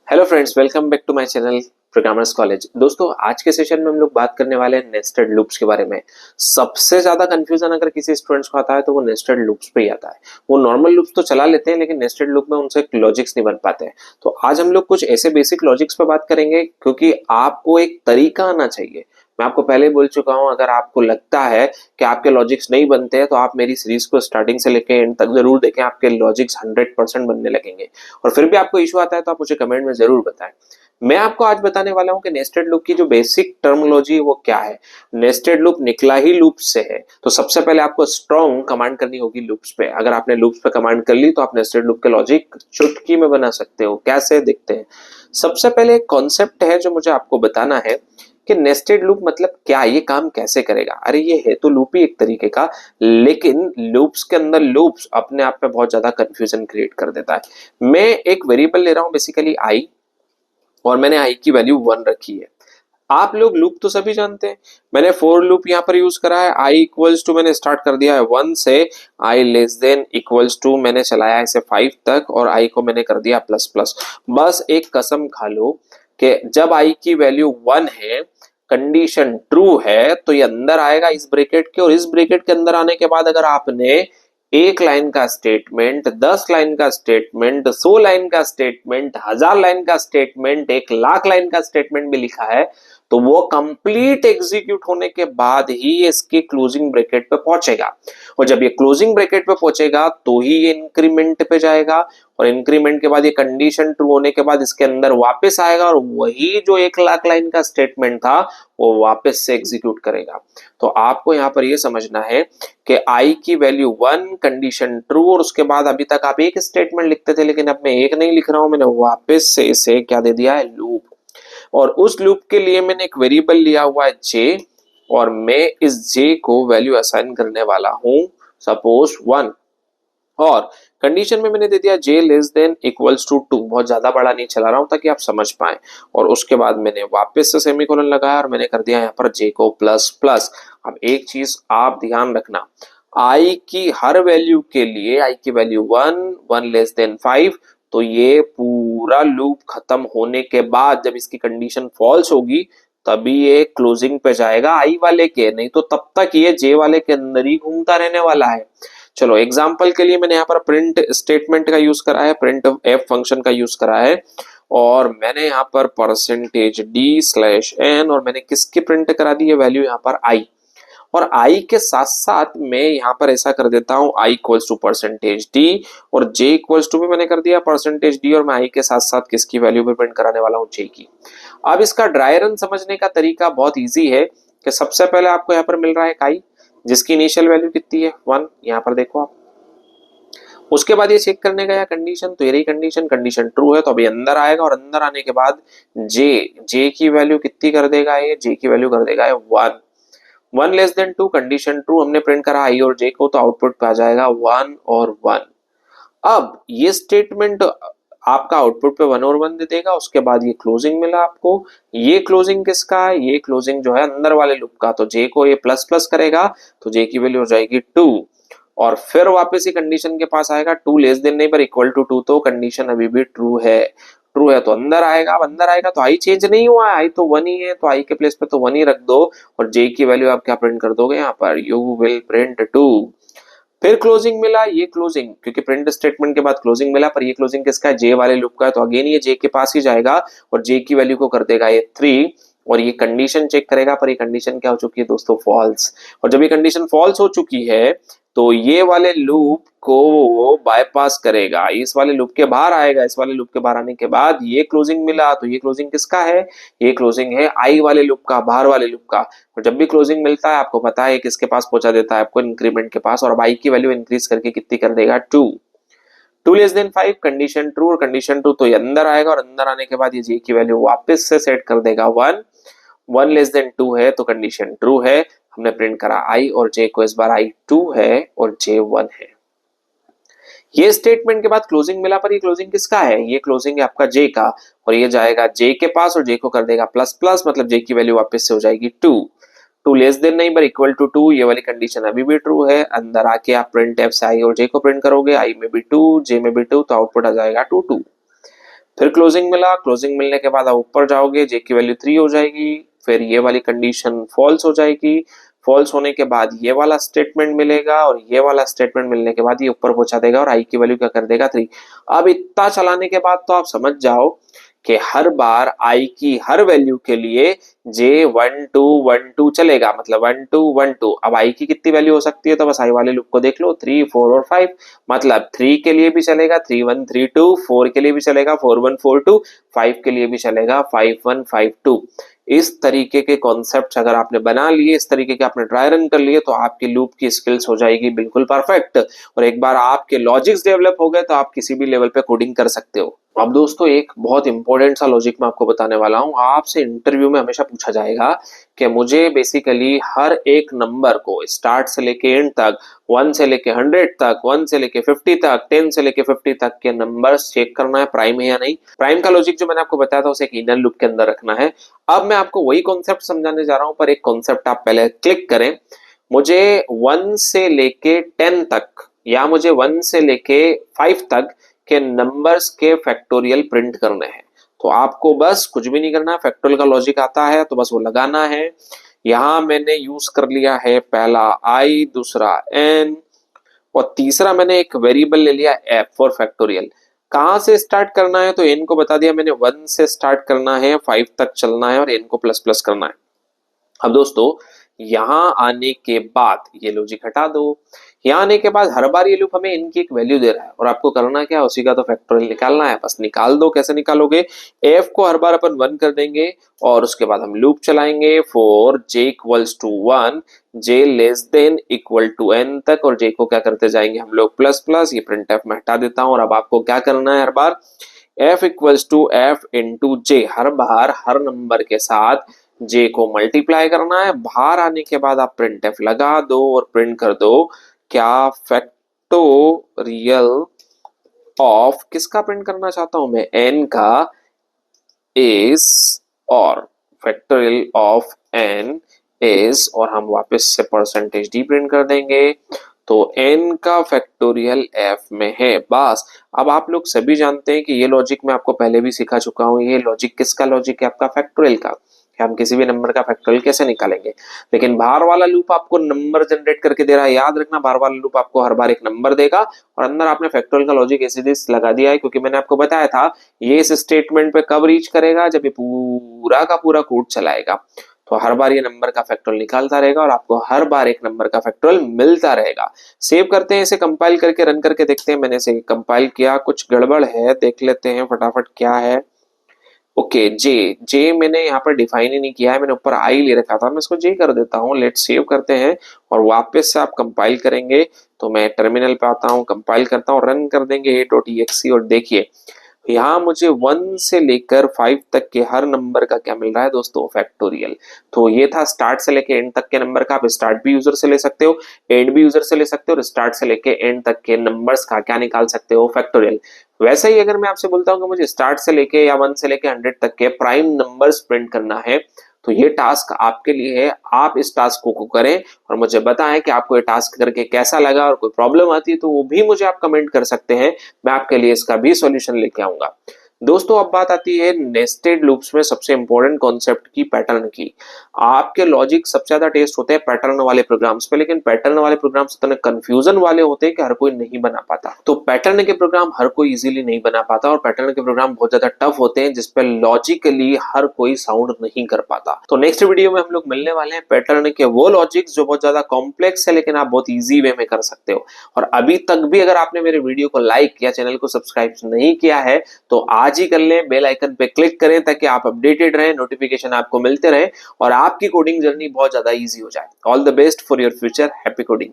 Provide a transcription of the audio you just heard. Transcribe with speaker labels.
Speaker 1: Hello friends, welcome back to my channel programmers college. दोस्तों, आज के सेशन में हम लोग बात करने वाले हैं नेस्टेड लूप्स के बारे में। सबसे ज्यादा कंफ्यूजन अगर किसी स्टूडेंट्स को आता है तो वो नेस्टेड लूप्स पे ही आता है। वो नॉर्मल लूप्स तो चला लेते हैं लेकिन नेस्टेड लूप में उनसे लॉजिक्स नहीं बन पाते हैं। तो आज हम लोग कुछ ऐसे बेसिक लॉजिक्स पे बात करेंगे क्योंकि आपको एक तरीका आना चाहिए। मैं आपको पहले ही बोल चुका हूं, अगर आपको लगता है कि आपके लॉजिक्स नहीं बनते हैं तो आप मेरी सीरीज को स्टार्टिंग से लेकर एंड तक जरूर देखें, आपके लॉजिक्स 100% बनने लगेंगे। और फिर भी आपको इशू आता है तो आप मुझे कमेंट में जरूर बताएं। मैं आपको आज बताने वाला हूं कि नेस्टेड लूप की जो बेसिक टर्मिनोलॉजी वो क्या है। नेस्टेड लूप निकला ही लूप से है, तो सबसे पहले आपको स्ट्रॉन्ग कमांड करनी होगी लूप्स पे। अगर आपने लूप्स पे कमांड कर ली तो आप नेस्टेड लूप के लॉजिक चुटकी में बना सकते हो। कैसे देखते हैं। सबसे पहले एक कॉन्सेप्ट है जो मुझे आपको बताना है कि नेस्टेड लूप मतलब क्या, ये काम कैसे करेगा। अरे ये है तो लूप ही एक तरीके का, लेकिन लूप्स के अंदर लूप्स अपने आप में बहुत ज्यादा कंफ्यूजन क्रिएट कर देता है। मैं एक वेरिएबल ले रहा हूं बेसिकली आई, और मैंने आई की वैल्यू 1 रखी है। आप लोग लूप तो सभी जानते हैं। मैंने फॉर लूप यहां पर यूज करा है। आई इक्वल्स टू मैंने स्टार्ट कर दिया है 1 से, आई लेस देन इक्वल्स टू मैंने चलाया इसे 5 तक, और आई को मैंने कर दिया प्लस प्लस। बस एक कसम खा लो कि जब आई की वैल्यू 1 है, कंडीशन ट्रू है, तो ये अंदर आएगा इस ब्रैकेट के, और इस ब्रैकेट के अंदर आने के बाद अगर आपने एक लाइन का स्टेटमेंट, 10 लाइन का स्टेटमेंट, 100 लाइन का स्टेटमेंट, 1000 लाइन का स्टेटमेंट, 1 लाख लाइन का स्टेटमेंट भी लिखा है, तो वो कंप्लीट एग्जीक्यूट होने के बाद ही इसके क्लोजिंग ब्रैकेट पे पहुंचेगा। और जब ये क्लोजिंग ब्रैकेट पे पहुंचेगा तो ही ये इंक्रीमेंट पे जाएगा, और इंक्रीमेंट के बाद ये कंडीशन ट्रू होने के बाद इसके अंदर वापस आएगा, और वही जो 1 लाख लाइन का स्टेटमेंट था वो वापस से एग्जीक्यूट करेगा। तो आपको यहां पर ये समझना है कि आई की वैल्यू 1, कंडीशन ट्रू, और उसके बाद अभी तक आप एक स्टेटमेंट लिखते थे, लेकिन अब मैं एक नहीं लिख रहा हूं, मैंने वापस से इसे क्या दे दिया है, लूप। और उस लूप के लिए मैंने एक वेरिएबल लिया हुआ है जे, और मैं इस जे को वैल्यू असाइन करने वाला हूं सपोज 1, और कंडीशन में मैंने दे दिया जे लेस देन इक्वल्स टू 2। बहुत ज्यादा बड़ा नहीं चला रहा हूं ताकि आप समझ पाए। और उसके बाद मैंने वापस से सेमीकोलन लगाया और मैंने कर दिया यहाँ पर जे को प्लस प्लस। अब एक चीज आप ध्यान रखना, आई की हर वैल्यू के लिए, आई की वैल्यू 1, 1 लेस देन 5, तो ये पूरा लूप खत्म होने के बाद जब इसकी कंडीशन फॉल्स होगी तभी ये क्लोजिंग पे जाएगा आई वाले के, नहीं तो तब तक ये जे वाले के अंदर ही घूमता रहने वाला है। चलो एग्जांपल के लिए मैंने यहाँ पर प्रिंट स्टेटमेंट का यूज करा है, प्रिंट एफ फंक्शन का यूज करा है, और मैंने यहाँ पर परसेंटेज डी स्लैश एन, और मैंने किसकी प्रिंट करा दी है, वैल्यू यहाँ पर आई। और आई के साथ साथ मैं यहाँ पर ऐसा कर देता हूँ I equals to percentage D, और जे इक्वल्स टू भी मैंने कर दिया परसेंटेज डी, और मैं आई के साथ साथ किसकी वैल्यू भी प्रिंट कराने वाला हूँ, जे की। अब इसका ड्राई रन समझने का तरीका बहुत ईजी है कि सबसे पहले आपको यहाँ पर मिल रहा है आई, जिसकी इनिशियल वैल्यू कितनी है, 1। यहाँ पर देखो आप, उसके बाद ये चेक करने गया कंडीशन, तो ये रही कंडीशन, कंडीशन ट्रू है तो अभी अंदर आएगा, और अंदर आने के बाद जे की वैल्यू कितनी कर देगा, ये जे की वैल्यू कर देगा 1। 1 लेस देन 2, कंडीशन ट्रू, हमने प्रिंट करा आई और जे को, तो आउटपुट पे आ जाएगा 1 और 1। अब ये स्टेटमेंट आपका आउटपुट पे 1 और 1 दे देगा। उसके बाद ये क्लोजिंग मिला आपको, ये क्लोजिंग किसका है, ये क्लोजिंग जो है अंदर वाले लूप का, तो जे को ये प्लस प्लस करेगा तो जे की वैल्यू हो जाएगी 2, और फिर वापस ही कंडीशन के पास आएगा 2 लेस देन नहीं पर इक्वल टू 2, तो कंडीशन अभी भी ट्रू है। ट्रू है तो अंदर आएगा, अब अंदर आएगा तो आई चेंज नहीं हुआ है, आई तो 1 ही है, तो आई के प्लेस पे तो 1 ही रख दो, और जे की वैल्यू आप क्या प्रिंट कर दोगे यहाँ पर, यू विल प्रिंट 2। फिर क्लोजिंग मिला, ये क्लोजिंग क्योंकि प्रिंट स्टेटमेंट के बाद क्लोजिंग मिला, पर ये क्लोजिंग किसका है, जे वाले लूप का है, तो अगेन ये जे के पास ही जाएगा और जे की वैल्यू को कर देगा ये 3, और ये कंडीशन चेक करेगा, पर ये कंडीशन क्या हो चुकी है दोस्तों, फॉल्स। और जब ये कंडीशन फॉल्स हो चुकी है तो ये वाले लूप को वो बायपास करेगा, इस वाले लूप के बाहर आएगा। इस वाले लूप के बाहर आने के बाद ये क्लोजिंग मिला, तो ये क्लोजिंग किसका है, ये क्लोजिंग है आई वाले लूप का, बाहर वाले लूप का। और जब भी क्लोजिंग मिलता है आपको पता है किसके पास पहुंचा देता है, आपको इंक्रीमेंट के पास, और अब आई की वैल्यू इंक्रीज करके कितनी कर देगा, 2। 2 लेस देन 5, कंडीशन ट्रू, और कंडीशन ट्रू तो ये अंदर आएगा, और अंदर आने के बाद ये जे की वैल्यू वापस से सेट कर देगा 1। 1 लेस देन 2 है तो कंडीशन ट्रू है, हमने प्रिंट करा आई और जे को, इस बार आई 2 है और जे 1 है। ये स्टेटमेंट के बाद क्लोजिंग मिला, पर ये क्लोजिंग किसका है, ये क्लोजिंग है आपका जे का, और ये जाएगा जे के पास और जे को कर देगा प्लस प्लस, मतलब जे की वैल्यू वापस से हो जाएगी 2। 2 लेस देन नहीं पर इक्वल टू 2, ये वाली कंडीशन अभी भी ट्रू है। अंदर आके आप प्रिंट एफ से आई और जे को प्रिंट करोगे, आई में भी 2, जे में भी 2, तो आउटपुट आ जाएगा 2 2। फिर क्लोजिंग मिला, क्लोजिंग मिलने के बाद आप ऊपर जाओगे, जे की वैल्यू 3 हो जाएगी, फिर ये वाली कंडीशन फॉल्स हो जाएगी, फॉल्स होने के बाद ये वाला स्टेटमेंट मिलेगा और ये वाला स्टेटमेंट मिलने के बाद ये ऊपर पहुंचा देगा और आई की वैल्यू क्या कर देगा 3। अब इतना चलाने के बाद तो आप समझ जाओ कि हर बार आई की हर वैल्यू के लिए J1212 चलेगा, मतलब 1212। अब आई की कितनी वैल्यू हो सकती है, तो बस आई वाले लूप को देख लो, 3 4 और 5, मतलब 3 के लिए भी चलेगा 3132, 4 के लिए भी चलेगा 4142, 5 के लिए भी चलेगा 5152। इस तरीके के कॉन्सेप्ट अगर आपने बना लिए, इस तरीके के आपने ट्राई रन कर लिए, तो आपकी लूप की स्किल्स हो जाएगी बिल्कुल परफेक्ट। और एक बार आपके लॉजिक्स डेवलप हो गए तो आप किसी भी लेवल पे कोडिंग कर सकते हो। अब दोस्तों एक बहुत इंपॉर्टेंट सा लॉजिक मैं आपको बताने वाला हूं। आपसे इंटरव्यू में हमेशा पूछा जाएगा कि मुझे बेसिकली हर एक नंबर को स्टार्ट से लेके एंड तक, 1 से लेके 100 तक, 1 से लेके 50 तक, 10 से लेके 50 तक के नंबर्स चेक करना है प्राइम है या नहीं। प्राइम का लॉजिक जो मैंने आपको बताया था उसे एक इनर लूप के अंदर रखना है। अब मैं आपको वही कॉन्सेप्ट समझाने जा रहा हूं, पर एक कॉन्सेप्ट आप पहले क्लिक करें। मुझे 1 से लेके 10 तक या मुझे 1 से लेके 5 तक के नंबर्स के फैक्टोरियल प्रिंट करने हैं। तो आपको बस कुछ भी नहीं करना, फैक्टोरियल का लॉजिक आता है तो बस वो लगाना है। यहां मैंने यूज कर लिया है पहला i, दूसरा n और तीसरा मैंने एक वेरिएबल ले लिया f फॉर फैक्टोरियल। कहां से स्टार्ट करना है, तो n को बता दिया मैंने 1 से स्टार्ट करना है, 5 तक चलना है और n को प्लस प्लस करना है। अब दोस्तों यहां आने के बाद ये लॉजिक हटा दो। यहां आने के बाद हर बार ये लूप हमें इनकी एक वैल्यू दे रहा है और आपको करना क्या है, उसी का तो फैक्टोरियल निकालना है। बस निकाल दो। कैसे निकालोगे, f को हर बार अपन 1 कर देंगे और उसके बाद हम लूप चलाएंगे for j equals to 1, j less than equal to n तक, और j को क्या करते जाएंगे हम लोग प्लस प्लस। ये प्रिंट एफ में हटा देता हूं और अब आपको क्या करना है, हर बार f equals to f into j, हर बार हर नंबर के साथ j को मल्टीप्लाई करना है। बाहर आने के बाद आप प्रिंट एफ लगा दो और प्रिंट कर दो क्या, फैक्टोरियल ऑफ किसका प्रिंट करना चाहता हूं मैं, n का इज, और फैक्टोरियल ऑफ n इज, और हम वापस से परसेंटेज डी प्रिंट कर देंगे। तो n का फैक्टोरियल f में है। बस अब आप लोग सभी जानते हैं कि ये लॉजिक मैं आपको पहले भी सिखा चुका हूं। ये लॉजिक किसका लॉजिक है, आपका फैक्टोरियल का, कि हम किसी भी नंबर का फैक्टोरियल कैसे निकालेंगे। लेकिन बाहर वाला लूप आपको नंबर जनरेट करके दे रहा है। याद रखना, बाहर वाला लूप आपको हर बार एक नंबर देगा और अंदर आपने फैक्टोरियल का लॉजिक ऐसे लगा दिया है, क्योंकि मैंने आपको बताया था ये इस स्टेटमेंट पे कब रीच करेगा, जब ये पूरा का पूरा कोड चलाएगा। तो हर बार ये नंबर का फैक्टोरियल निकालता रहेगा और आपको हर बार एक नंबर का फैक्टोरियल मिलता रहेगा। सेव करते हैं, इसे कंपाइल करके रन करके देखते हैं। मैंने इसे कंपाइल किया, कुछ गड़बड़ है, देख लेते हैं फटाफट क्या है। ओके, जे मैंने यहाँ पर डिफाइन ही नहीं किया है, मैंने ऊपर आई ले रखा था, मैं इसको जे कर देता हूँ। लेट सेव करते हैं और वापस से आप कंपाइल करेंगे। तो मैं टर्मिनल पे आता हूँ, कंपाइल करता हूँ, रन कर देंगे a.exe और देखिए यहाँ मुझे 1 से लेकर 5 तक के हर नंबर का क्या मिल रहा है दोस्तों, फैक्टोरियल। तो ये था स्टार्ट से लेके एंड तक के नंबर का। आप स्टार्ट भी यूजर से ले सकते हो, एंड भी यूजर से ले सकते हो, और स्टार्ट से लेके एंड तक के नंबर्स का क्या निकाल सकते हो, फैक्टोरियल। वैसे ही अगर मैं आपसे बोलता हूँ कि मुझे स्टार्ट से लेके या 1 से लेके 100 तक के प्राइम नंबर्स प्रिंट करना है, तो ये टास्क आपके लिए है। आप इस टास्क को करें और मुझे बताएं कि आपको ये टास्क करके कैसा लगा, और कोई प्रॉब्लम आती है तो वो भी मुझे आप कमेंट कर सकते हैं, मैं आपके लिए इसका भी सॉल्यूशन लेके आऊंगा। दोस्तों अब बात आती है नेस्टेड लूप्स में सबसे इंपॉर्टेंट कॉन्सेप्ट की, पैटर्न की। आपके लॉजिक सबसे ज्यादा टेस्ट होते हैं पैटर्न वाले प्रोग्राम्स पे, लेकिन पैटर्न वाले प्रोग्राम्स इतने कंफ्यूजन वाले होते हैं कि हर कोई नहीं बना पाता। तो पैटर्न के प्रोग्राम हर कोई इजीली नहीं बना पाता, और पैटर्न के प्रोग्राम बहुत ज्यादा टफ होते हैं जिसपे लॉजिकली हर कोई साउंड नहीं कर पाता। तो नेक्स्ट वीडियो में हम लोग मिलने वाले हैं पैटर्न के वो लॉजिक्स जो बहुत ज्यादा कॉम्प्लेक्स है लेकिन आप बहुत ईजी वे में कर सकते हो। और अभी तक भी अगर आपने मेरे वीडियो को लाइक या चैनल को सब्सक्राइब नहीं किया है तो आज ही कर लें, बेल आइकन पे क्लिक करें ताकि आप अपडेटेड रहें, नोटिफिकेशन आपको मिलते रहे और आपकी कोडिंग जर्नी बहुत ज्यादा इजी हो जाए। All the best for your future, happy coding.